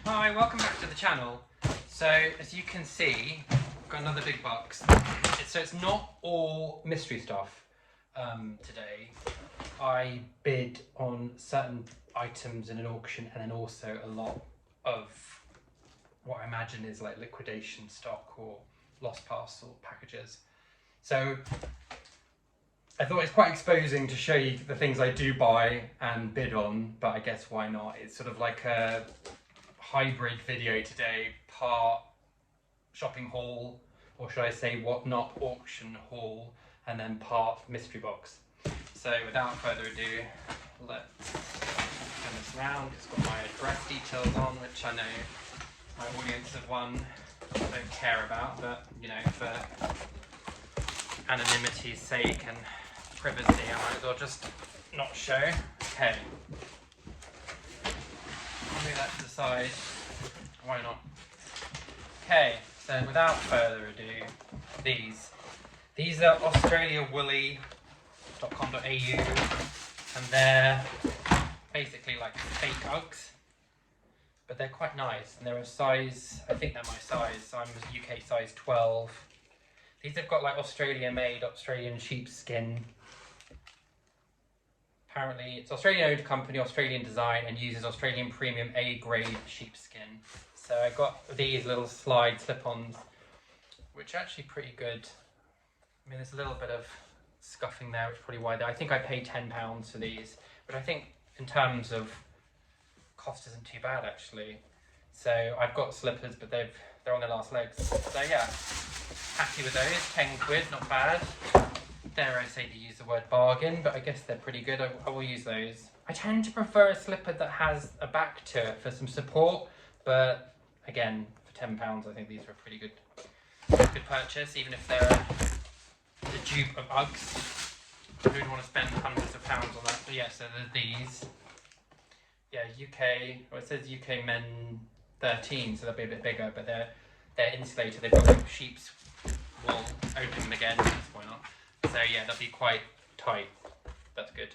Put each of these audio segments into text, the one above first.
Hi, welcome back to the channel. So as you can see, I've got another big box. So it's not all mystery stuff today. I bid on certain items in an auction and then also a lot of what I imagine is like liquidation stock or lost parcel packages. So I thought it's quite exposing to show you the things I do buy and bid on, but I guess why not? It's sort of like a hybrid video today, part shopping haul, or should I say what not auction haul, and then part mystery box. So without further ado, let's turn this around. It's got my address details on, which I know my audience of one don't care about, but you know, for anonymity's sake and privacy, I might as well just not show. Okay. I'll move that to the side. Why not? Okay, so without further ado, these are australiawoolly.com.au, and they're basically like fake Uggs, but they're quite nice, and they're a size, I think they're my size, so I'm a UK size 12. These have got like Australia-made, Australian sheepskin. Apparently it's Australian-owned company, Australian design, and uses Australian premium A-grade sheepskin. So I got these little slide slip-ons, which are actually pretty good. I mean, there's a little bit of scuffing there, which is probably why I think I paid £10 for these, but I think in terms of cost isn't too bad actually. So I've got slippers, but they're on their last legs. So yeah, happy with those. 10 quid, not bad. Dare I say to use the word bargain, but I guess they're pretty good. I will use those. I tend to prefer a slipper that has a back to it for some support, but again, for £10, I think these are a pretty good purchase, even if they're the dupe of Uggs. Who'd want to spend hundreds of pounds on that? But yeah, so there's these. Yeah, UK, well it says UK men 13, so they'll be a bit bigger, but they're insulated. They've got like sheep's wool. Open them again, why not? So yeah, they'll be quite tight. That's good.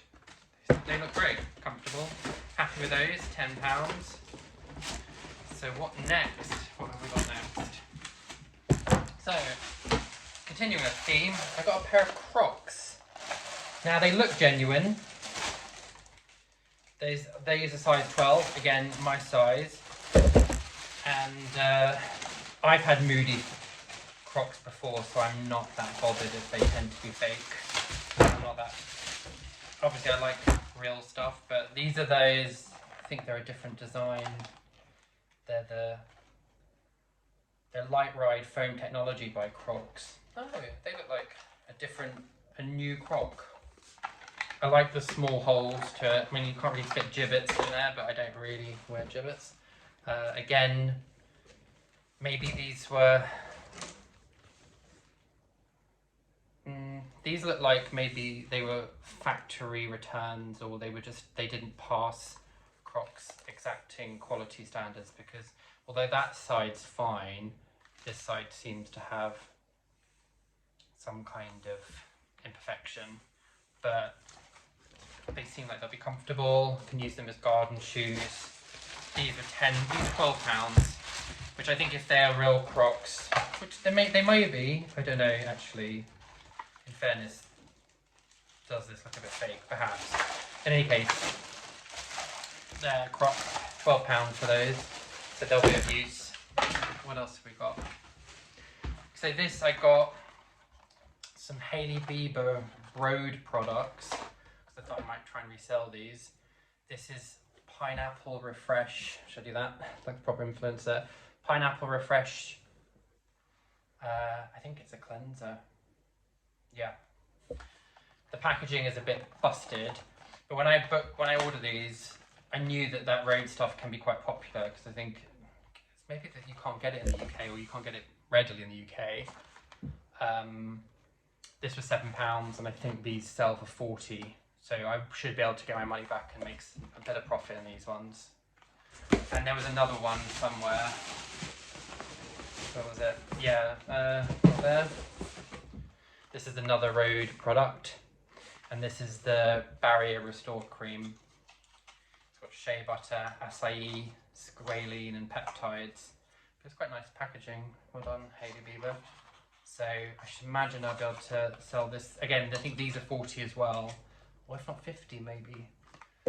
They look great, comfortable. Happy with those, £10. So what next? What have we got next? So, continuing a theme, I got a pair of Crocs. Now they look genuine. They use a size 12, again my size. And I've had moody Crocs before, so I'm not that bothered if they tend to be fake. I'm not that. Obviously I like real stuff, but these are those, I think they're a different design. They're Light Ride foam technology by Crocs. Oh, they look like a new Croc. I like the small holes to it. I mean, you can't really fit gibbets in there, but I don't really wear gibbets. Again, maybe these were... these look like maybe they were factory returns, or they didn't pass Crocs exacting quality standards, because although that side's fine, this side seems to have some kind of imperfection, but they seem like they'll be comfortable. You can use them as garden shoes. These are £12, which I think if they're real Crocs, which they might be, I don't know actually, in fairness, does this look a bit fake, perhaps. In any case, they're Crocs, £12 for those, so they'll be of use. What else have we got? So this, I got some Hailey Bieber Rhode products, because I thought I might try and resell these. This is Pineapple Refresh, should I do that? Like a proper influencer. Pineapple Refresh, I think it's a cleanser. Yeah. The packaging is a bit busted, but when I order these, I knew that Rhode stuff can be quite popular, because I think it's maybe that you can't get it in the UK, or you can't get it readily in the UK. This was £7, and I think these sell for 40, so I should be able to get my money back and make a bit of profit in these ones. And there was another one somewhere. Where was it? Yeah, there. This is another Rhode product, and this is the Barrier Restore Cream. It's got shea butter, acai, squalene and peptides. But it's quite nice packaging. Well done, Hailey Bieber. So I should imagine I'll be able to sell this. Again, I think these are 40 as well. Or if not 50 maybe.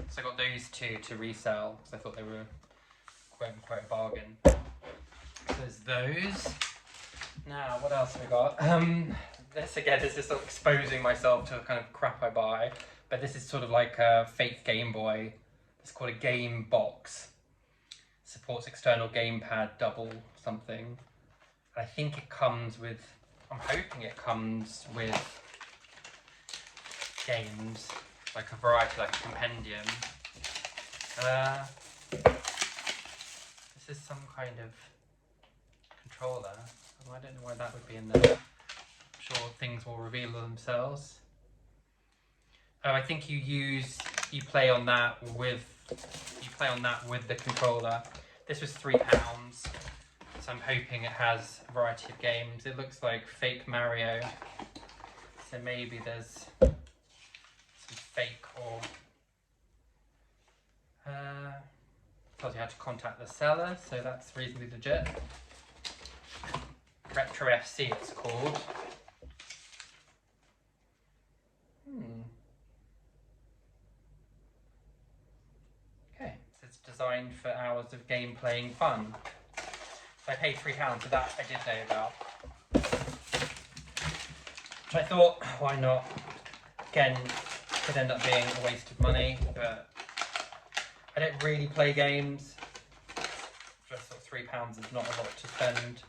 So I got those two to resell because I thought they were quote unquote bargain. So there's those. Now, what else have we got? This again is just sort of exposing myself to the kind of crap I buy. But this is sort of like a fake Game Boy. It's called a game box. Supports external gamepad double something. I think it comes with, I'm hoping it comes with games, like a variety, like a compendium. This is some kind of controller. I don't know why that would be in there. I'm sure things will reveal themselves. Oh, I think you play on that with the controller. This was £3, so I'm hoping it has a variety of games. It looks like fake Mario, so maybe there's some fake or tells you how to contact the seller, so that's reasonably legit. Retro FC it's called. Okay, so it's designed for hours of game playing fun. So I paid £3 for that, I did know about. Which I thought, why not? Again, could end up being a waste of money, but I don't really play games. Just thought £3 is not a lot to spend.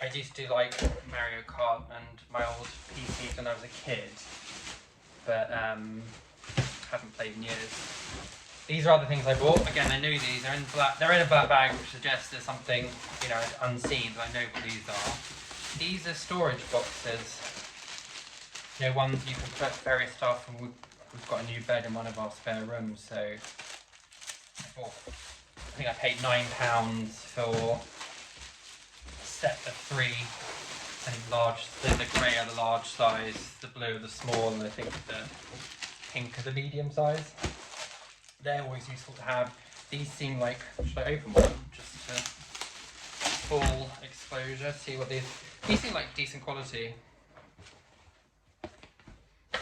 I used to like Mario Kart and my old PCs when I was a kid, but haven't played in years. These are other things I bought. Again, I knew these. They're in black. They're in a black bag, which suggests there's something, you know, unseen. But I know what these are. These are storage boxes. You know, ones you can put various stuff. And we've got a new bed in one of our spare rooms, so I think I paid £9 for set of 3. I think large, the grey are the large size, the blue are the small, and I think the pink are the medium size. They're always useful to have. These seem like, should I open one just to full exposure, see what these seem like decent quality.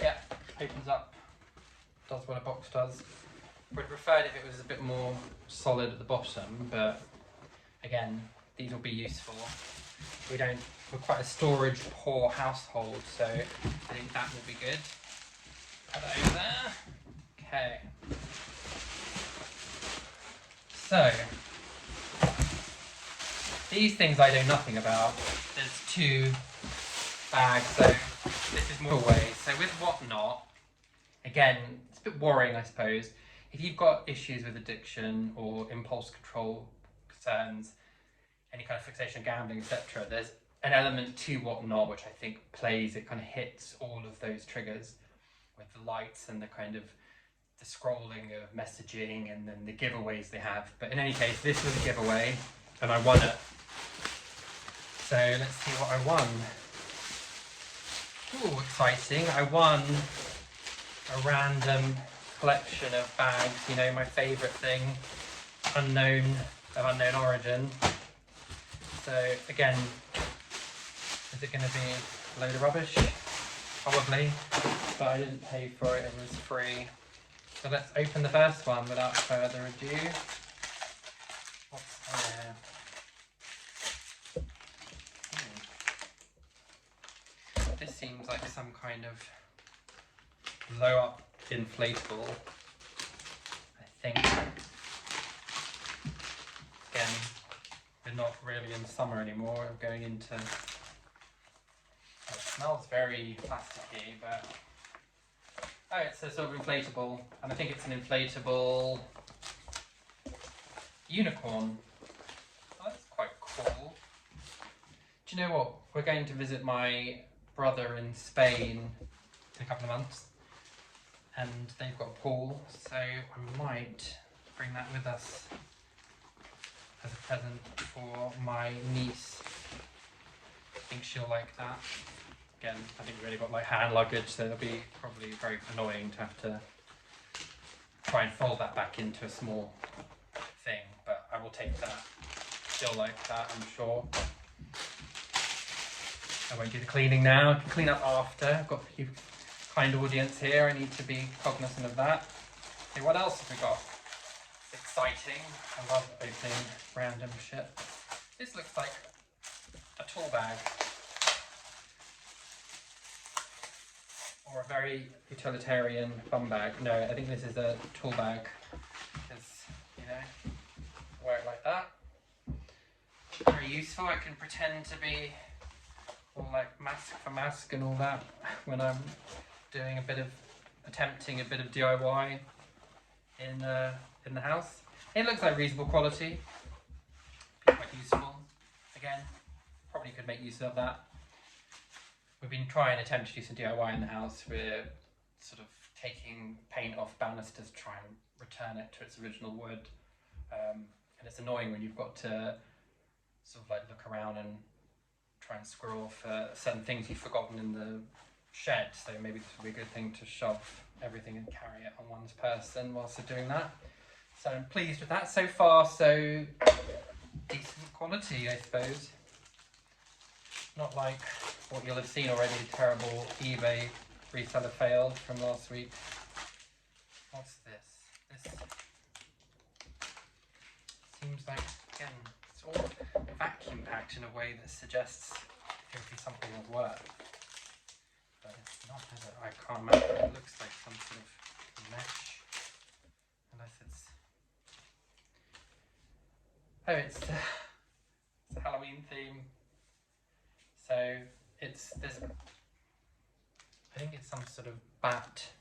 Yeah, opens up, does what a box does. Would have preferred if it was a bit more solid at the bottom, but again, these will be useful. We're quite a storage poor household, so I think that will be good. Put that over there. Okay. So, these things I know nothing about. There's 2 bags, so this is more way. So with Whatnot, again, it's a bit worrying, I suppose. If you've got issues with addiction or impulse control concerns, any kind of fixation, gambling, etc., there's an element to Whatnot which I think it kind of hits all of those triggers with the lights and the kind of the scrolling of messaging and then the giveaways they have. But in any case, this was a giveaway and I won it. So let's see what I won. Ooh, exciting. I won a random collection of bags, you know, my favourite thing, of unknown origin. So again, is it going to be a load of rubbish? Probably, but I didn't pay for it, it was free. So let's open the first one without further ado. What's there? This seems like some kind of blow up inflatable, I think. Again, we're not really in summer anymore, we're going into, it smells very plasticky, but oh, it's a sort of inflatable, and I think it's an inflatable unicorn. Oh, that's quite cool. Do you know what? We're going to visit my brother in Spain in a couple of months, and they've got a pool, so I might bring that with us as a present for my niece. I think she'll like that. Again, I think we've already got like hand luggage, so it'll be probably very annoying to have to try and fold that back into a small thing, but I will take that. Still like that, I'm sure. I won't do the cleaning now. I can clean up after. I've got a few kind audience here. I need to be cognizant of that. Okay, what else have we got? Exciting. I love opening random shit. This looks like a tool bag. Or a very utilitarian bum bag. No, I think this is a tool bag. Because, you know, wear it like that. Very useful. I can pretend to be all like mask for mask and all that when I'm doing attempting a bit of DIY in the house. It looks like reasonable quality. Be quite useful. Again, probably could make use of that. We've been trying to attempt to do some DIY in the house. We're sort of taking paint off banisters to try and return it to its original wood. And it's annoying when you've got to sort of like look around and try and squirrel for certain things you've forgotten in the shed. So maybe this would be a good thing to shove everything and carry it on one's person whilst they're doing that. So I'm pleased with that. So far, so decent quality, I suppose. Not like what you'll have seen already, the terrible eBay reseller fail from last week. What's this? This seems like, again, it's all vacuum packed in a way that suggests it would be something of worth. But it's not, is it? I can't imagine. It looks like some sort of mesh. Unless it's... Oh, it's a Halloween theme. So I think it's some sort of bat.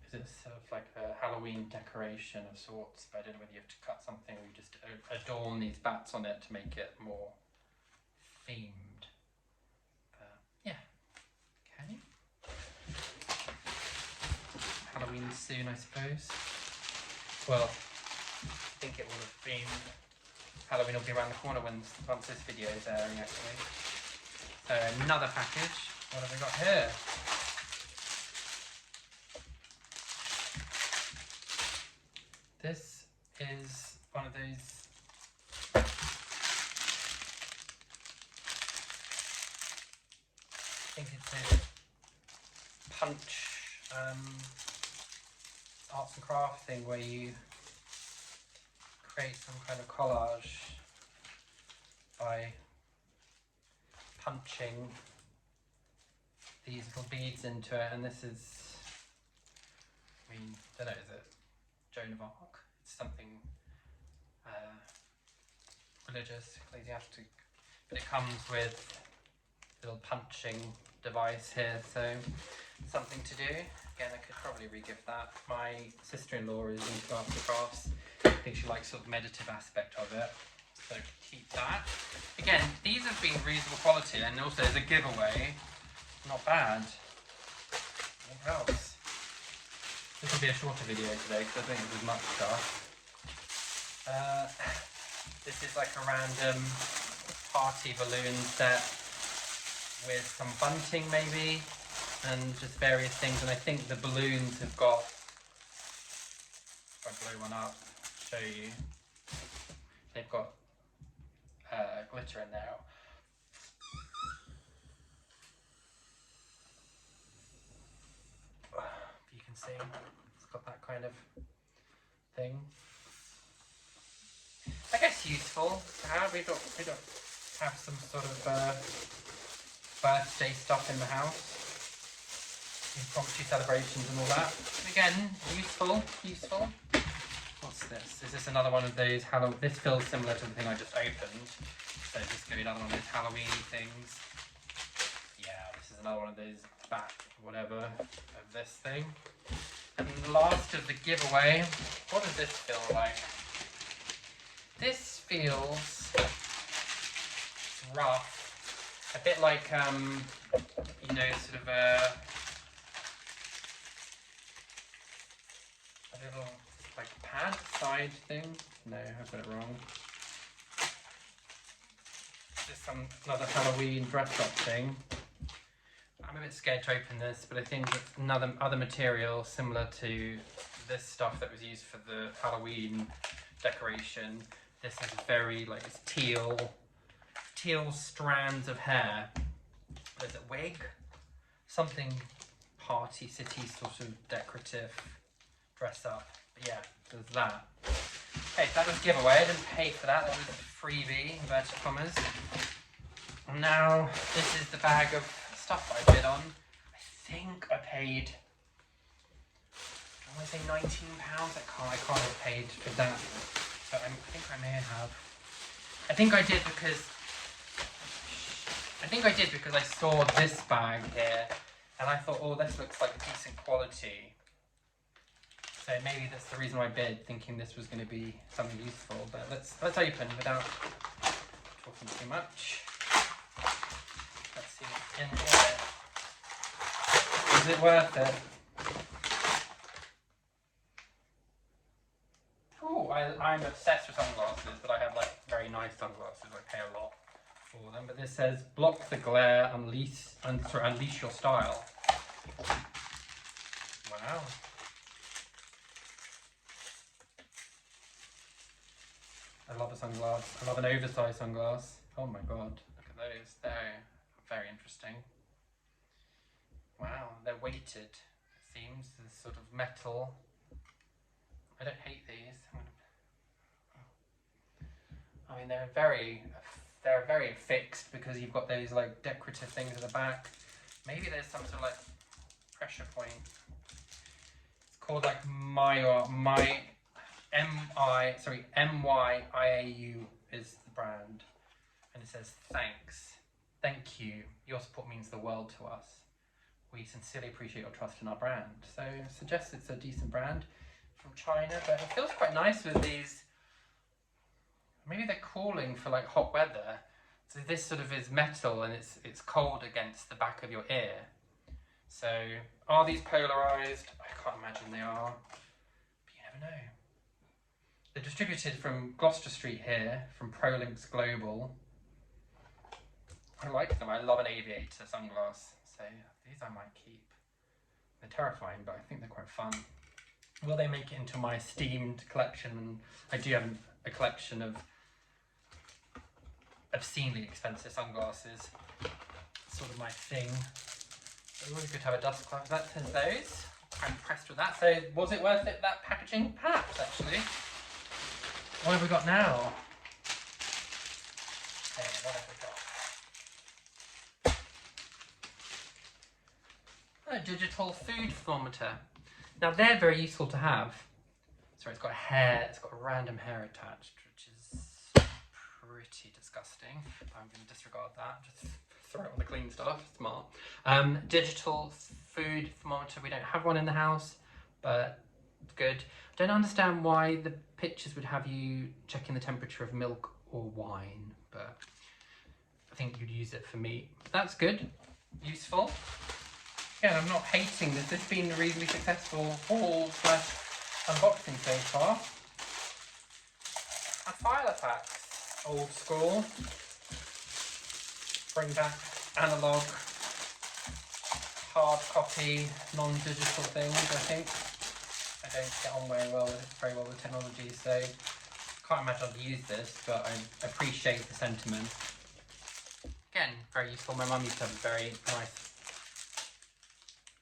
Is it sort of like a Halloween decoration of sorts? But I don't know whether you have to cut something or you just adorn these bats on it to make it more themed. But yeah, okay. Halloween soon, I suppose. Well, I think it will have been, Halloween will be around the corner once this video is airing actually. So another package. What have we got here? This is one of those I think it's a punch arts and crafts thing where you create some kind of collage by punching these little beads into it, and this is, I mean, I don't know, is it Joan of Arc? It's something religious, ecclesiastic, but it comes with a little punching device here, so something to do. Again, I could probably re-gift that. My sister-in-law is into arts and crafts. I think she likes sort of meditative aspect of it, so keep that. Again, these have been reasonable quality, and also as a giveaway, not bad. What else? This will be a shorter video today because I don't think there's much stuff. This is like a random party balloon set with some bunting maybe, and just various things. And I think the balloons have got, if I blow one up, show you, they've got glitter in there. You can see it's got that kind of thing. I guess useful to have. We don't have some sort of birthday stuff in the house, impromptu celebrations and all that. Again, useful. What's this? Is this another one of those Halloween? This feels similar to the thing I just opened. So this is going to be another one of those Halloween things. Yeah, this is another one of those back whatever of this thing. And the last of the giveaway. What does this feel like? This feels rough. A bit like you know, sort of a little like pad side thing. No, I've got it wrong. Just another Halloween dress shop thing. I'm I'm a bit scared to open this, but I think it's other material similar to this stuff that was used for the Halloween decoration. This is very, like, it's teal strands of hair. What is it, wig? Something party city sort of decorative dress up. But yeah, there's that. Okay, so that was a giveaway. I didn't pay for that. That was a freebie, inverted commas. And now this is the bag of stuff I bid on. I think I paid, I want to say £19. I can't have paid for that. But I think I may have. I think I did because I saw this bag here and I thought, oh, this looks like decent quality. So maybe that's the reason I bid, thinking this was going to be something useful. But let's open without talking too much. Let's see what's in here. Is it worth it? Oh, I'm obsessed with sunglasses, but I have like very nice sunglasses. I pay a lot for them. But this says, block the glare, unleash your style. Wow. I love a sunglass. I love an oversized sunglass. Oh my god, look at those. They're very interesting. Wow, they're weighted, it seems. There's sort of metal. I don't hate these. I mean, they're very fixed because you've got those like decorative things at the back. Maybe there's some sort of like pressure point. It's called like MYIAU is the brand, and it says thanks, thank you. Your support means the world to us. We sincerely appreciate your trust in our brand. So it suggests it's a decent brand from China, but it feels quite nice with these. Maybe they're calling for like hot weather. So this sort of is metal and it's cold against the back of your ear. So are these polarized? I can't imagine they are, but you never know. They're distributed from Gloucester Street here, from ProLinks Global. I like them. I love an aviator sunglass. So these I might keep. They're terrifying, but I think they're quite fun. Will they make it into my esteemed collection? And I do have a collection of obscenely expensive sunglasses. It's sort of my thing. It's really good to have a dust cloth. That says those. I'm impressed with that. So was it worth it, that packaging? Perhaps, actually. What have we got now? Okay, what have we got? A digital food thermometer. Now they're very useful to have. Sorry, it's got random hair attached, which is pretty disgusting. I'm going to disregard that. Just throw it on the clean stuff. Smart. Digital food thermometer. We don't have one in the house, but it's good. I don't understand why the pictures would have you checking the temperature of milk or wine, but I think you'd use it for meat. That's good. Useful. Again, I'm not hating this. This has been a reasonably successful haul/unboxing so far. And file packs, old school. Bring back analog, hard copy, non-digital things, I think. I don't get on very well with technology, so I can't imagine I'd use this, but I appreciate the sentiment. Again, very useful. My mum used to have a very nice.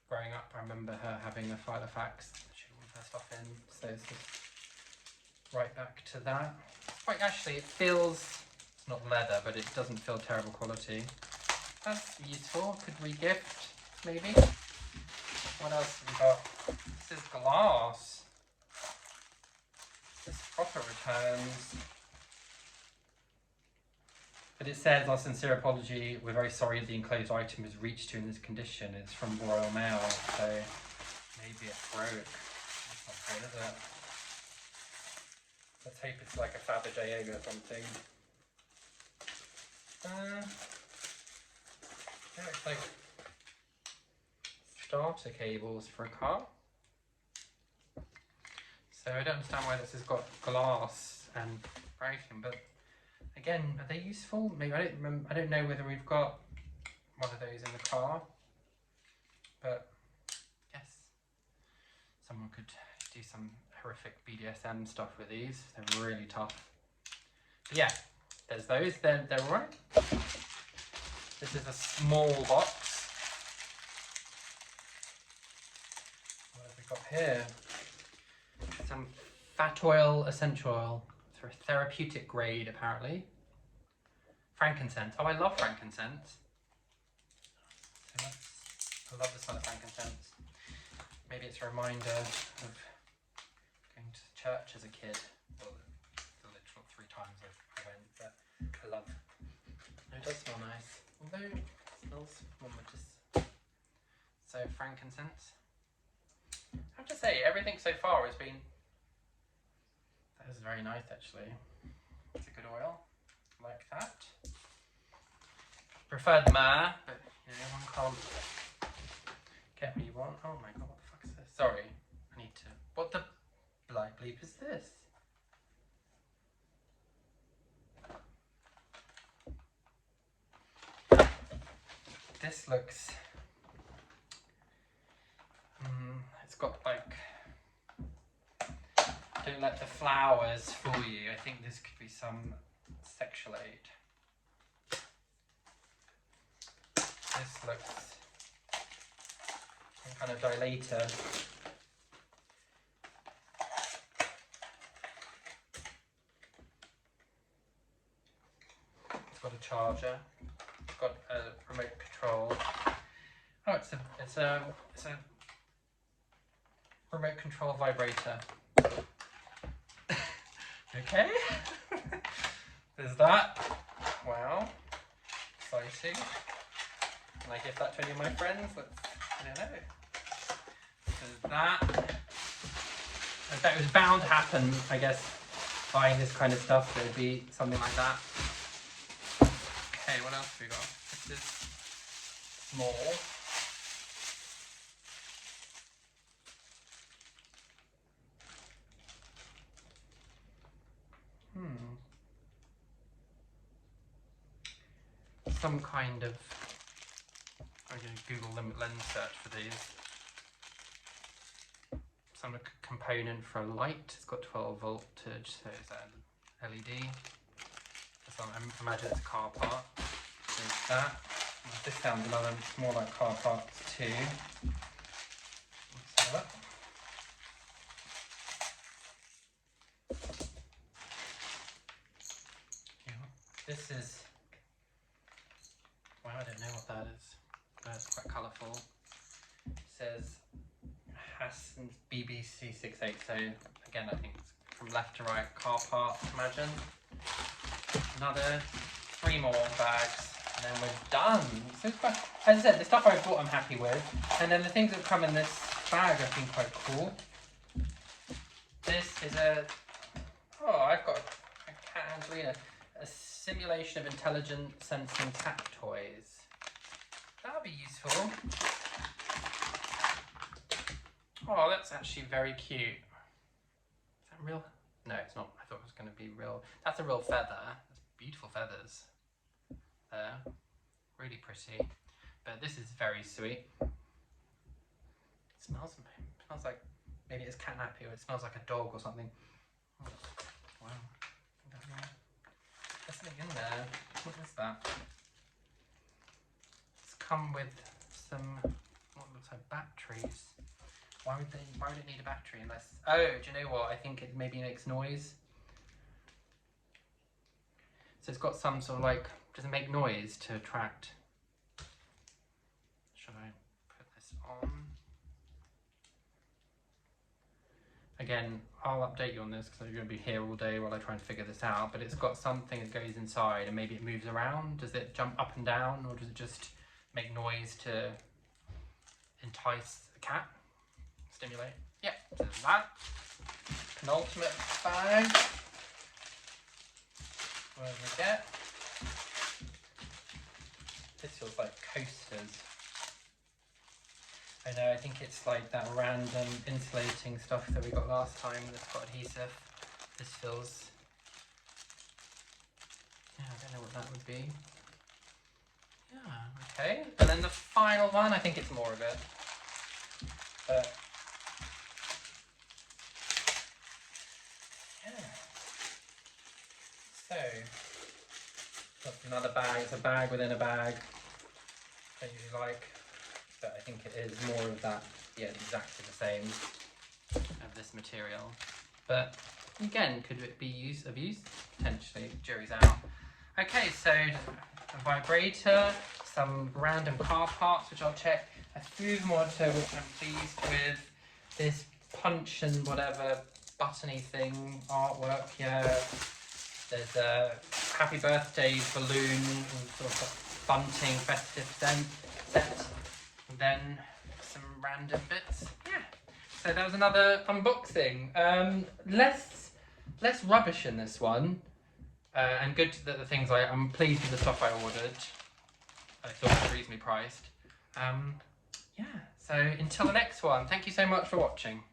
Growing up, I remember her having a file of fax. She would put her stuff in, so it's just right back to that. Quite actually, it feels, it's not leather, but it doesn't feel terrible quality. That's useful. Could re-gift, maybe. What else have we got? This is glass. This proper returns. But it says, our sincere apology, we're very sorry that the enclosed item has reached you in this condition. It's from Royal Mail, so maybe it broke. That's not good, is it? Let's hope it's like a Fabergé egg or something. Yeah, it's like starter cables for a car. So I don't understand why this has got glass and broken, but again, are they useful? Maybe I don't know whether we've got one of those in the car. but yes, someone could do some horrific BDSM stuff with these. They're really tough. But yeah, there's those. They're all right. This is a small box. What have we got here? Some fat oil, essential oil. For a therapeutic grade, apparently. Frankincense. Oh, I love frankincense. I love the smell of frankincense. Maybe it's a reminder of going to church as a kid. Well, the literal 3 times I went, but I love. It does smell nice. Although it smells momentous. So frankincense. I have to say, everything so far has been. That is very nice, actually. It's a good oil, like that. Preferred myrrh, but you know, one can't get what you want. Oh my god, what the fuck is this? Sorry, I need to. What the bleep is this? This looks. It's got like. Don't let the flowers fool you. I think this could be some sexual aid. This looks some kind of dilator. It's got a charger. It's got a remote control. Oh, it's a remote control vibrator. Okay. There's that. Wow. Exciting. Can I give that to any of my friends? I don't know. There's that. I bet it was bound to happen, I guess, buying this kind of stuff. There would be something like that. Okay, what else have we got? This is small. Some kind of. I'm going to Google lens search for these. Some component for a light. It's got 12 voltage, so it's an LED. I imagine it's a car part. There's that. This sounds another more like car parts too. Let's have it. Yeah. This is. Well, I don't know what that is. It's quite colourful. It says Hassan's BBC68. So again, I think it's from left to right. Car parts, imagine. Another 3 more bags, and then we're done. So it's quite, as I said, the stuff I've bought I'm happy with, and then the things that come in this bag have been quite cool. This is I've got a cat Angelina, a simulation of intelligent sensing tap toys. That'll be useful. Oh, that's actually very cute. Is that real? No, it's not. I thought it was going to be real. That's a real feather. That's beautiful feathers. There. Really pretty. But this is very sweet. It smells like, maybe it's catnappy or it smells like a dog or something. Oh, wow. There's something in there. What is that? It's come with some, what looks like batteries. Why would it need a battery unless... Oh, do you know what? I think it maybe makes noise. So it's got some sort of like... Does it make noise to attract? Should I put this on? Again, I'll update you on this because I'm going to be here all day while I try and figure this out. But it's got something that goes inside and maybe it moves around. Does it jump up and down or does it just make noise to entice the cat? Stimulate. Yeah, so there's that. Penultimate bag. What do we get? This feels like coasters. I know, I think it's like that random insulating stuff that we got last time that's got adhesive. This feels... Yeah, I don't know what that would be. Yeah, okay. And then the final one, I think it's more of it. But yeah. So that's another bag. It's a bag within a bag. I usually like, but I think it is more of that. Yeah, exactly the same of this material. But again, could it be of use? Potentially. Jury's out. Okay, so a vibrator, some random car parts which I'll check, a food monitor which I'm pleased with, this punch and whatever buttony thing, artwork, yeah. There's a happy birthday balloon and sort of bunting festive set, and then some random bits, yeah. So that was another unboxing. Less rubbish in this one. And good that the things I'm pleased with the stuff I ordered. I thought it was reasonably priced. Yeah, so until the next one, thank you so much for watching.